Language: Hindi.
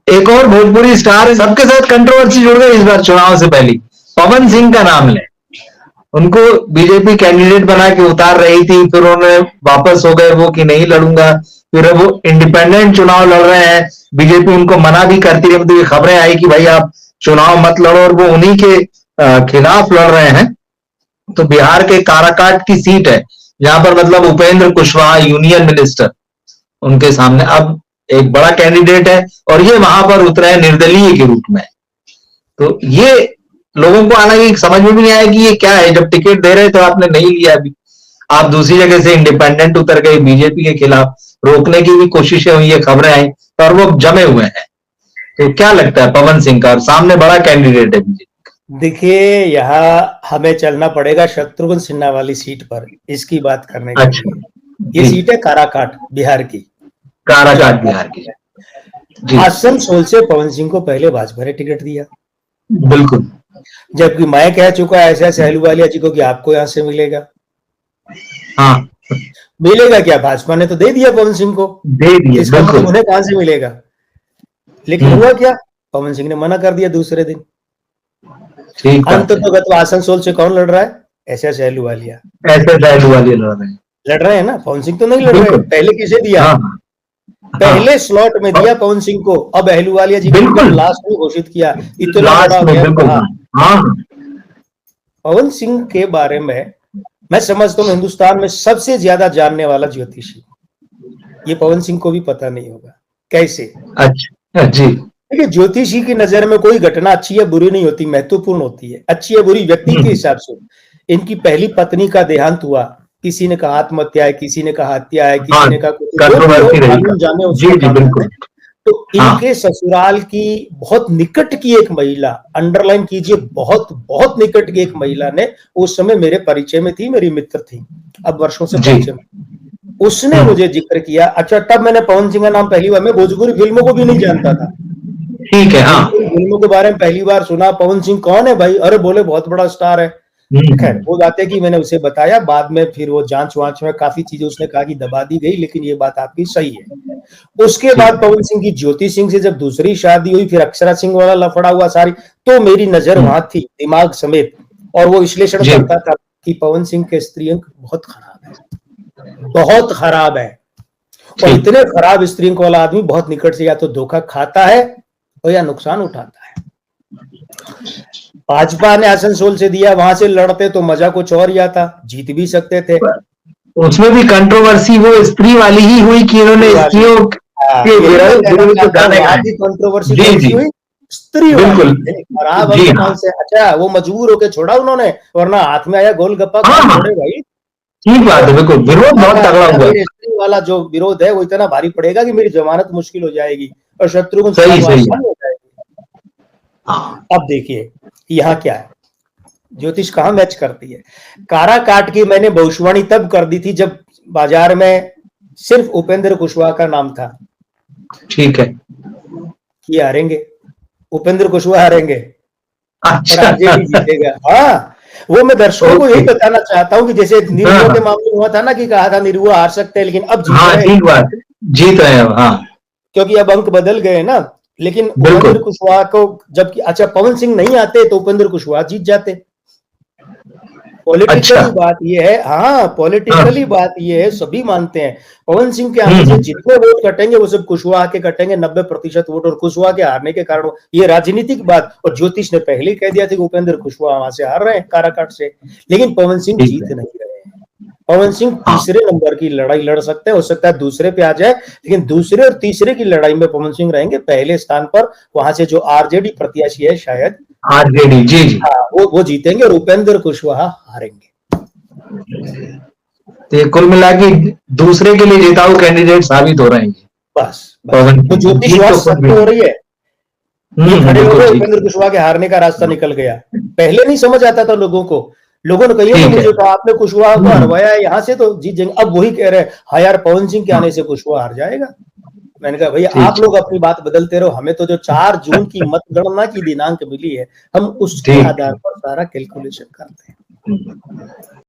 एक और भोजपुरी स्टार सबके साथ कंट्रोवर्सी जुड़ गई इस बार चुनाव से पहले, पवन सिंह का नाम ले। उनको बीजेपी कैंडिडेट बना के उतार रही थी, फिर उन्होंने वापस हो गए वो कि नहीं लड़ूंगा, फिर वो इंडिपेंडेंट चुनाव लड़ रहे हैं, बीजेपी उनको मना भी करती रही, मतलब ये खबरें आई कि भाई आप चुनाव मत लड़ो, और वो उन्हीं के खिलाफ लड़ रहे हैं। तो बिहार के काराकाट की सीट है, जहां पर मतलब उपेंद्र कुशवाहा यूनियन मिनिस्टर उनके सामने अब एक बड़ा कैंडिडेट है, और ये वहां पर उतरे हैं निर्दलीय के रूप में। तो ये लोगों को हालांकि समझ में भी नहीं आया कि ये क्या है, जब टिकट दे रहे तो आपने नहीं लिया, अभी आप दूसरी जगह से इंडिपेंडेंट उतर गए, बीजेपी के खिलाफ रोकने की भी कोशिशें हुई, ये खबरें आई, और वो जमे हुए हैं। तो क्या लगता है पवन सिंह का, सामने बड़ा कैंडिडेट है बीजेपी? देखिए, यहाँ हमें चलना पड़ेगा शत्रुघ्न सिन्हा वाली सीट पर इसकी बात करने के लिए। ये सीट है काराकाट बिहार की, काराकाट बिहार की। आसनसोल से पवन सिंह को पहले भाजपा ने टिकट दिया, बिल्कुल, जबकि मैं कह चुका ऐसे अहलूवालिया जी को कि आपको यहां से मिलेगा। हाँ, मिलेगा क्या, भाजपा ने तो दे दिया पवन सिंह को, दे दिया, इसका मतलब उन्हें कहां से मिलेगा। लेकिन हुआ क्या, पवन सिंह ने मना कर दिया दूसरे दिन। अंततः आसनसोल से कौन लड़ रहा है, एसएस अहलूवालिया। लड़ रहे हैं ना, पवन सिंह तो नहीं लड़ रहे। पहले किसे दिया, पहले स्लॉट में दिया पवन सिंह को। अब अहलूवालिया जी को लास्ट में घोषित किया। इतना बड़ा पवन सिंह के बारे में मैं समझता हूँ हिंदुस्तान में सबसे ज्यादा जानने वाला ज्योतिषी, ये पवन सिंह को भी पता नहीं होगा कैसे। अच्छा जी, देखिए, ज्योतिषी की नजर में कोई घटना अच्छी या बुरी नहीं होती, महत्वपूर्ण होती है। अच्छी या बुरी व्यक्ति के हिसाब से। इनकी पहली पत्नी का देहांत हुआ, किसी ने कहा आत्महत्या है, किसी ने कहा हत्या है, किसी ने कहा जाने। तो इनके ससुराल की बहुत निकट की एक महिला, अंडरलाइन कीजिए, बहुत बहुत निकट की एक महिला ने उस समय मेरे परिचय में थी, मेरी मित्र थी, अब वर्षों से परिचय में, उसने मुझे जिक्र किया। अच्छा, तब मैंने पवन सिंह का नाम पहली बार, मैं भोजपुरी फिल्मों को भी नहीं जानता था, ठीक है, हाँ, फिल्मों के बारे में पहली बार सुना। पवन सिंह कौन है भाई, अरे बोले बहुत बड़ा स्टार है। खैर वो बात है कि मैंने उसे बताया, बाद में फिर वो जांच वांच में काफी चीजें उसने कहा कि दबा दी गई, लेकिन ये बात आपकी सही है। उसके बाद पवन सिंह की ज्योति सिंह से जब दूसरी शादी हुई, फिर अक्षरा सिंह वाला लफड़ा हुआ सारी, तो मेरी नजर वहां थी दिमाग समेत, और वो विश्लेषण करता था कि पवन सिंह के स्त्री अंक बहुत खराब है, बहुत खराब है। और इतने खराब स्त्री अंक वाला आदमी बहुत निकट से या तो धोखा खाता है और या नुकसान उठाता है। भाजपा ने आसनसोल से दिया, वहां से लड़ते तो मजा कुछ और ही आता, जीत भी सकते थे। उसमें भी कंट्रोवर्सी वो स्त्री वाली ही हुई कि उन्होंने स्त्रियों के विरुद्ध गाने गाए। कंट्रोवर्सी हुई स्त्री बिल्कुल खराब से। अच्छा, वो मजबूर होकर छोड़ा उन्होंने, वरना हाथ में आया गोलगप्पा छोड़े भाई। ठीक बात है, बिल्कुल विरोध बहुत तगड़ा हुआ। स्त्री वाला जो विरोध है वो इतना भारी पड़ेगा कि मेरी जमानत मुश्किल हो जाएगी और शत्रुघ्न सही हो जाएगी। अब देखिए यहाँ क्या है, ज्योतिष कहां मैच करती है। काराकाट की मैंने भविष्यवाणी तब कर दी थी जब बाजार में सिर्फ उपेंद्र कुशवाहा का नाम था। ठीक है, ये हारेंगे, उपेंद्र कुशवाहा हारेंगे, अच्छा जीतेगा। हाँ, वो मैं दर्शकों को यही बताना चाहता हूँ कि जैसे निरुआ के मामले में हुआ था ना कि कहा था निरुआ हार सकते हैं, लेकिन अब जीत रहे हैं। हाँ, क्योंकि अब अंक बदल गए ना। लेकिन उपेंद्र कुशवाहा को जबकि, अच्छा, पवन सिंह नहीं आते तो उपेंद्र कुशवाहा जीत जाते। पॉलिटिकली बात ये है, हाँ, पॉलिटिकली बात ये है, सभी मानते हैं पवन सिंह के आने से जितने वोट कटेंगे वो सब कुशवाहा के कटेंगे, 90% वोट, और कुशवाहा के हारने के कारण ये राजनीतिक बात। और ज्योतिष ने पहले ही कह दिया था कि उपेंद्र कुशवाहा वहां से हार रहे हैं काराकाट से, लेकिन पवन सिंह जीत नहीं रहे हैं। पवन सिंह तीसरे नंबर की लड़ाई लड़ सकते हैं, हो सकता है दूसरे पे आ जाए, लेकिन दूसरे और तीसरे की लड़ाई में पवन सिंह रहेंगे पहले स्थान पर। वहां से जो आरजेडी प्रत्याशी है, शायद आरजेडी, जी, हाँ, वो जीतेंगे और उपेंद्र कुशवाहा हारेंगे। तो कुल मिला के दूसरे के लिए जिताऊ कैंडिडेट साबित हो रहे हैं। बस तो ज्योतिष हो रही है, खड़े हो गए, उपेंद्र कुशवाहा के हारने का रास्ता निकल गया। पहले नहीं समझ आता था लोगों को, लोगों ने कही मुझे कहा आपने कुशवाहा को हरवाया यहाँ से तो जीत जाएंगे। अब वही कह रहे हैं हाँ यार, पवन सिंह के आने से कुशवाहा हार जाएगा। मैंने कहा भैया आप लोग अपनी बात बदलते रहो, हमें तो जो 4 जून की मतगणना की दिनांक मिली है, हम उसके आधार पर सारा कैलकुलेशन करते हैं।